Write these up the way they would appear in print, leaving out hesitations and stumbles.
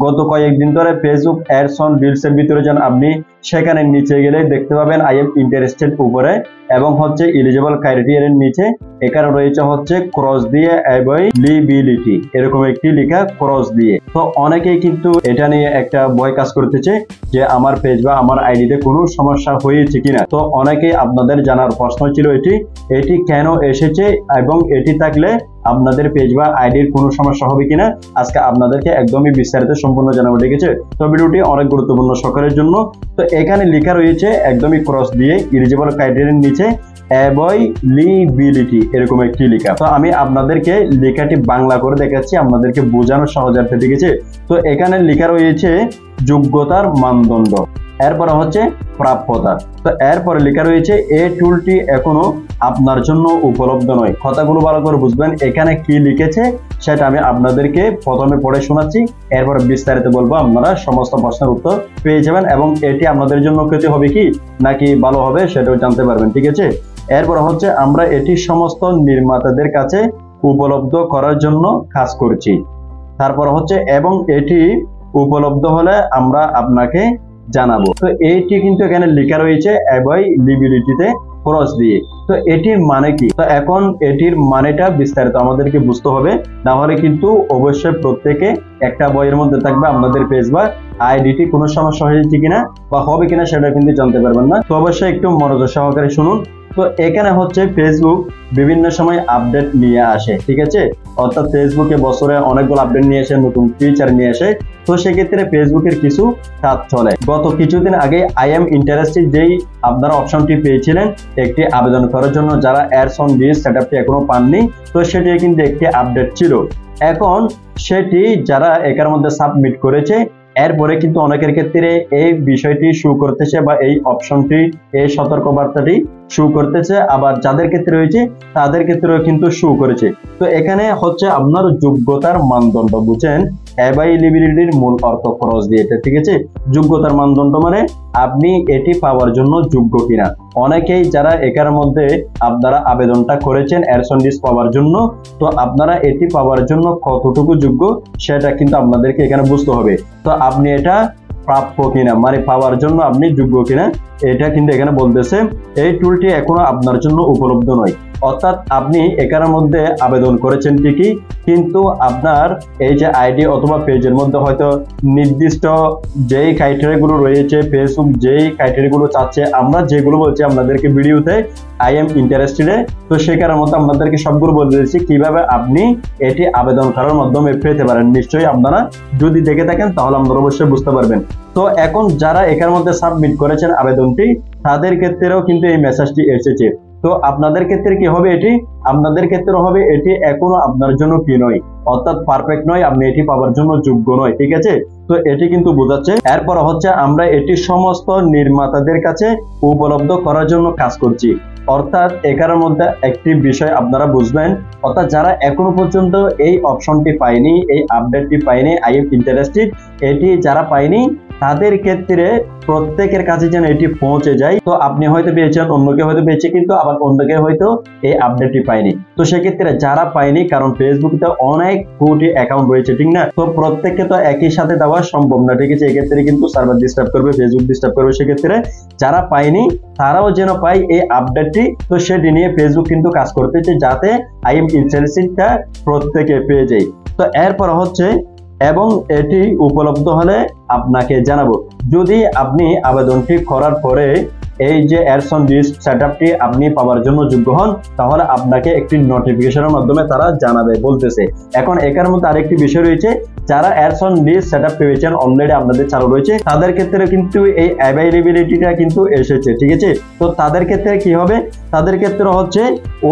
গত কয়েকদিন ধরে ফেসবুক অ্যাডস অন রিলস এর ভিতরে যান আপনি, সেখানে নিচে গেলে দেখতে পাবেন আই এম ইন্টারেস্টেড উপরে এবং হচ্ছে এলিজিবল ক্রাইটেরিয়ার এর নিচে এখানে রয়েছে হচ্ছে ক্রস দিয়ে অ্যাভেইলেবিলিটি এরকম একটি লেখা ক্রস দিয়ে। তো অনেকেই কিন্তু এটা নিয়ে একটা ভয় কাজ করতেছে যে আমার পেজ বা আমার আইডিতে কোনো সমস্যা হয়েছে কিনা। তো অনেকেই আপনাদের জানার প্রশ্ন ছিল এটি কেন এসেছে এবং এটি থাকলে আপনাদের পেজ বা আইডির কোনো সমস্যা হবে কিনা আজকে আপনাদেরকে একদমই বিস্তারিত সম্পূর্ণ জানাবো, ঠিক আছে। তো ভিডিওটি অনেক গুরুত্বপূর্ণ সকলের জন্য। তো এখানে লেখা রয়েছে একদমই ক্রস দিয়ে এলিজিবল ক্রাইটেরিয়ার নিচে অ্যাভেইলেবিলিটি এরকম একটি লেখা। তো আমি আপনাদেরকে লেখাটি বাংলা করে দেখাচ্ছি আপনাদেরকে বোঝানোর সহজার্থে, ঠিক আছে। তো এখানে লেখা রয়েছে যোগ্যতার মানদণ্ড, এরপরে হচ্ছে প্রাপ্যতা। তো এরপরে লেখা রয়েছে এই টুলটি এখনো আপনার জন্য উপলব্ধ নয়। কথাগুলো ভালো করে বুঝবেন, এখানে কি লিখেছে সেটা আমি আপনাদেরকে প্রথমে পড়ে শোনাচ্ছি, এরপরে বিস্তারিত বলবো, আপনারা সমস্ত প্রশ্নের উত্তর পেয়ে যাবেন এবং এটি আপনাদের জন্য ক্ষতি হবে কি নাকি ভালো হবে সেটাও জানতে পারবেন, ঠিক আছে। এরপর হচ্ছে আমরা এটি সমস্ত নির্মাতাদের কাছে উপলব্ধ করার জন্য কাজ করছি। তারপর হচ্ছে এবং এটি উপলব্ধ হলে আমরা আপনাকে জানাবো। তো এইটি কিন্তু এখানে লেখা রয়েছে অ্যাভেইলেবিলিটিতে ক্রস দিয়ে। তো এটির মানে কি? তো এখন এটির মানেটা বিস্তারিত আমাদেরকে বুঝতে হবে, না হলে কিন্তু অবশ্যই প্রত্যেকে একটা বইয়ের মধ্যে থাকবে আপনাদের পেজ বা আইডিটি কোনো সমস্যা হয়েছে কিনা বা হবে কিনা সেটা কিন্তু জানতে পারবেন না। তো অবশ্যই একটু মনোযোগ সহকারে শুনুন। তো এখানে হচ্ছে ফেসবুক বিভিন্ন সময় আপডেট নিয়ে আসে, ঠিক আছে। অর্থাৎ ফেসবুকে বছরে অনেকগুলো আপডেট নিয়ে আসে, নতুন ফিচার নিয়ে আসে। তো সেক্ষেত্রে ফেসবুকের কিছু কাজ চলে। গত কিছুদিন আগে আই এম ইন্টারেস্টেড যেই আপনারা অপশনটি পেয়েছিলেন একটি আবেদন করার জন্য, যারা অ্যাডস অন রিলস সেটআপটি এখনো পাননি, তো সেটি কিন্তু একটি আপডেট ছিল। এখন সেটি যারা এর মধ্যে সাবমিট করেছে এরপরে কিন্তু অনেকের ক্ষেত্রে এই বিষয়টি শো করতেছে বা এই অপশনটি এই সতর্কবার্তাটি শো করতেছে, আবার যাদের ক্ষেত্রে রয়েছে তাদের ক্ষেত্রেও কিন্তু শো করেছে। তো এখানে হচ্ছে আপনার যোগ্যতার মানদণ্ড, বুঝেন অ্যাভেইলেবিলিটির মূল অর্থ ক্রস দিয়েছে, ঠিক আছে। যোগ্যতার মানদণ্ড মানে আপনি এটি পাওয়ার জন্য যোগ্য কিনা। অনেকেই যারা এর মধ্যে আপনারা আবেদনটা করেছেন অ্যাডস অন রিলস পাওয়ার জন্য, তো আপনারা এটি পাওয়ার জন্য কতটুকু যোগ্য সেটা কিন্তু আপনাদেরকে এখানে বুঝতে হবে। তো আপনি এটা প্রাপ্য কিনা মানে পাওয়ার জন্য আপনি যোগ্য কিনা এটা কিন্তু এখানে বলতেছে। এই টুলটি এখনো আপনার জন্য উপলব্ধ নয়, অর্থাৎ আপনি এখানের মধ্যে আবেদন করেছেন ঠিকই, কিন্তু আপনার এই যে আইডি অথবা পেজের মধ্যে হয়তো নির্দিষ্ট যেই ক্রাইটেরিয়াগুলো রয়েছে, ফেসবুক যেই ক্রাইটেরিয়াগুলো চাচ্ছে, আমরা যেগুলো বলছি আপনাদেরকে ভিডিওতে আই এম ইন্টারেস্টেডে, তো সেখানের মধ্যে আপনাদেরকে সবগুলো বলে দিয়েছি কিভাবে আপনি এটি আবেদন করার মাধ্যমে পেতে পারেন। নিশ্চয়ই আপনারা যদি দেখে থাকেন তাহলে আপনারা অবশ্যই বুঝতে পারবেন। তো এখন যারা এখানের মধ্যে সাবমিট করেছেন আবেদনটি তাদের ক্ষেত্রেও কিন্তু এই মেসেজটি এসেছে। তো আপনাদের ক্ষেত্রে কি হবে, এটি আপনাদের ক্ষেত্রে হবে এটি এখনো আপনার জন্য কি নয়, অর্থাৎ পারফেক্ট নয়, আপনি এটি পাওয়ার জন্য যোগ্য নয়, ঠিক আছে। তো এটি কিন্তু বোঝাচ্ছে। এরপর হচ্ছে আমরা এটি সমস্ত নির্মাতাদের কাছে উপলব্ধ করার জন্য কাজ করছি। অর্থাৎ এখানের মধ্যে একটি বিষয় আপনারা বুঝবেন, অর্থাৎ যারা এখনো পর্যন্ত এই অপশনটি পায়নি, এই আপডেটটি পায়নি আই এম ইন্টারেস্টেড, এটি যারা পায়নি তাদের ক্ষেত্রে প্রত্যেকের কাছে যেন এটি পৌঁছে যায়। তো আপনি হয়তো পেয়েছেন, অন্যকে হয়তো পেয়েছে, কিন্তু আবার অন্যকে হয়তো এই আপডেটটি পায়নি। তো সেক্ষেত্রে যারা পায়নি, কারণ ফেসবুকে অনেক কোটি অ্যাকাউন্ট রয়েছে, ঠিক না, তো প্রত্যেককে তো একই সাথে দেওয়া সম্ভব না, ঠিক আছে। এক্ষেত্রে কিন্তু সার্ভার ডিস্টার্ব করবে, ফেসবুক ডিস্টার্ব করবে। সেক্ষেত্রে যারা পায়নি তারাও যেন পায় এই আপডেটটি, তো সেটি নিয়ে ফেসবুক কিন্তু কাজ করতেছে যাতে আই এম ইন্টারেস্টেডটা প্রত্যেকে পেয়ে যায়। তো এরপর হচ্ছে এবং এটি উপলব্ধ হলে আপনাকে জানাবো। যদি আপনি আবেদনটি করার পরে এই যে অ্যাডস অন রিলস সেটআপটি আপনি পাওয়ার জন্য যোগ্য হন, তাহলে আপনাকে একটি নোটিফিকেশনের মাধ্যমে তারা জানাবে বলতেছে। এখন এখানের মধ্যে আরেকটি বিষয় রয়েছে, যারা অ্যাডস অন রিলস সেটআপ পেয়েছেন অলরেডি আপনাদের চালু রয়েছে, তাদের ক্ষেত্রে কিন্তু এই অ্যাভেইলেবিলিটিটা কিন্তু এসেছে, ঠিক আছে। তো তাদের ক্ষেত্রে কি হবে, তাদের ক্ষেত্রে হচ্ছে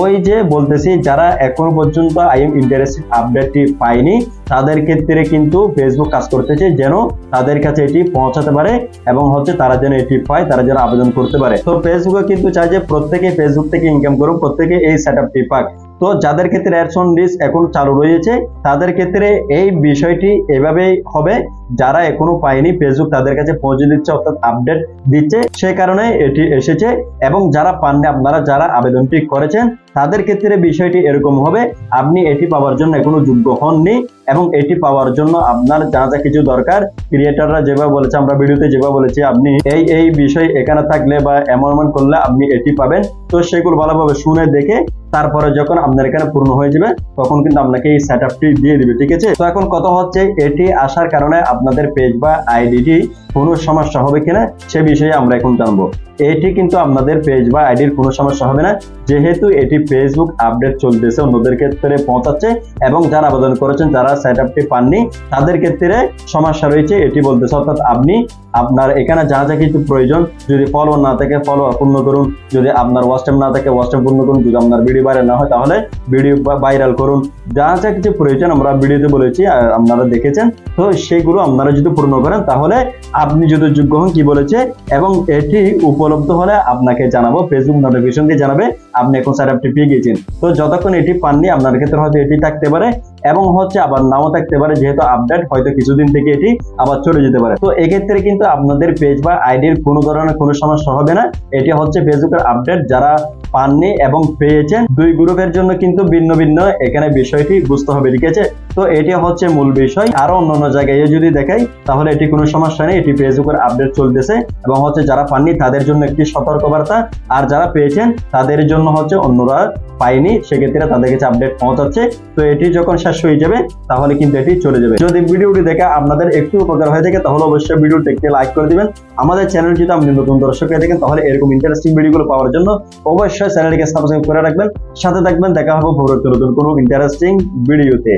ওই যে বলতেছি যারা এখনো পর্যন্ত আই এম ইন্টারেস্টেড আপডেটটি পায়নি তাদের ক্ষেত্রে কিন্তু ফেসবুক কাজ করতেছে যেন তাদের কাছে এটি পৌঁছাতে পারে এবং হচ্ছে তারা যেন এটি পায়, তারা যেন আবেদন করতে পারে। তো ফেসবুকে কিন্তু চাই যে প্রত্যেকে ফেসবুক থেকে ইনকাম করুক, প্রত্যেকে এই সেটআপটি পাক। তো যাদের ক্ষেত্রে অ্যাডস অন ডিশ এখন চালু রয়েছে তাদের ক্ষেত্রে এই বিষয়টি এভাবেই হবে, যারা এখনো পায়নি ফেসবুক তাদের কাছে পৌঁছে দিচ্ছে, অর্থাৎ আপডেট দিচ্ছে, সে কারণে এটি এসেছে। এবং যারা পাননি, আপনারা যারা আবেদনটি করেছেন তাদের ক্ষেত্রে বিষয়টি এরকম হবে, আপনি এটি পাওয়ার জন্য এখনো যোগ্য হননি এবং এটি পাওয়ার জন্য আপনার যা যা কিছু দরকার, ক্রিয়েটররা যেভাবে বলেছে, আমরা ভিডিওতে যেভাবে বলেছি, আপনি এই বিষয় এখানে থাকলে বা এমন করলে আপনি এটি পাবেন। তো সেগুলো ভালোভাবে শুনে দেখে তারপরে যখন আপনার এখানে পূর্ণ হয়ে যাবে তখন কিন্তু আপনাকে এই সেটআপটি দিয়ে দিবে, ঠিক আছে। তো এখন কথা হচ্ছে এটি আসার কারণে আপনাদের পেজ বা আইডিটি কোনো সমস্যা হবে কিনা সে বিষয়ে আমরা এখন জানবো। এটি কিন্তু আপনাদের পেজ বা আইডির কোনো সমস্যা হবে না, যেহেতু এটি ফেসবুক আপডেট চলতেছে, অন্যদের ক্ষেত্রে পৌঁছাচ্ছে এবং যারা আবেদন করেছেন, যারা সেটআপটি পাননি তাদের ক্ষেত্রে সমস্যা রয়েছে এটি বলতেছে। অর্থাৎ আপনি আপনার এখানে যা যা কিছু প্রয়োজন, যদি ফলোয়ার না থাকে ফলোয়ার পূর্ণ করুন, যদি আপনার হোয়াটসঅ্যাপ না থাকে হোয়াটসঅ্যাপ পূর্ণ করুন, যদি আপনার ভিডিও ভাইরাল না হয় তাহলে ভিডিও ভাইরাল করুন, যা যা কিছু প্রয়োজন আমরা ভিডিওতে বলেছি, আপনারা দেখেছেন। তো সেগুলো আপনারা যদি পূর্ণ করেন তাহলে আপনি যদি যোগ্য হন কি বলেছে, এবং এটি উপলব্ধ হলে আপনাকে জানাবো, ফেসবুক নোটিফিকেশন দিয়ে জানাবে আপনি এখন সেটআপটি পেয়ে গেছেন। তো যতক্ষণ এটি পাননি আপনার ক্ষেত্রে হয়তো এটি থাকতে পারে এবং হচ্ছে আবার নাও থাকতে পারে, যেহেতু আপডেট হয়তো কিছুদিন থেকে এটি আবার চলে যেতে পারে। তো এক্ষেত্রে কিন্তু আপনাদের পেজ বা আইডির কোনো ধরনের কোনো সমস্যা হবে না। এটি হচ্ছে ফেসবুকের আপডেট, যারা পাননি এবং পেয়েছেন দুই গ্রুপের জন্য কিন্তু ভিন্ন ভিন্ন এখানে বিষয়টি বুঝতে হবে, ঠিক আছে। তো এটি হচ্ছে মূল বিষয়। আরো অন্যান্য জায়গায় যদি দেখাই তাহলে এটি কোনো সমস্যা নেই, এটি ফেসবুকের আপডেট চলতেছে এবং হচ্ছে যারা পাননি তাদের জন্য একটি সতর্কবার্তা, আর যারা পেয়েছেন তাদের জন্য হচ্ছে অন্যরা পাইনি সেক্ষেত্রে তাদের কাছে আপডেট পৌঁছাচ্ছে। তো এটি যখন শেষ হয়ে যাবে তাহলে কিন্তু এটি চলে যাবে। যদি ভিডিওটি দেখে আপনাদের একটু উপকার হয়ে থাকে তাহলে অবশ্যই ভিডিওটি দেখতে লাইক করে দিবেন। আমাদের চ্যানেল যদি আপনি নতুন দর্শক হয়ে থাকেন তাহলে এরকম ইন্টারেস্টিং ভিডিওগুলো পাওয়ার জন্য অবশ্যই চ্যানেলটিকে সাবস্ক্রাইব করে রাখবেন, সাথে থাকবেন। দেখা হবে পরবর্তী নতুন কোনো ইন্টারেস্টিং ভিডিওতে।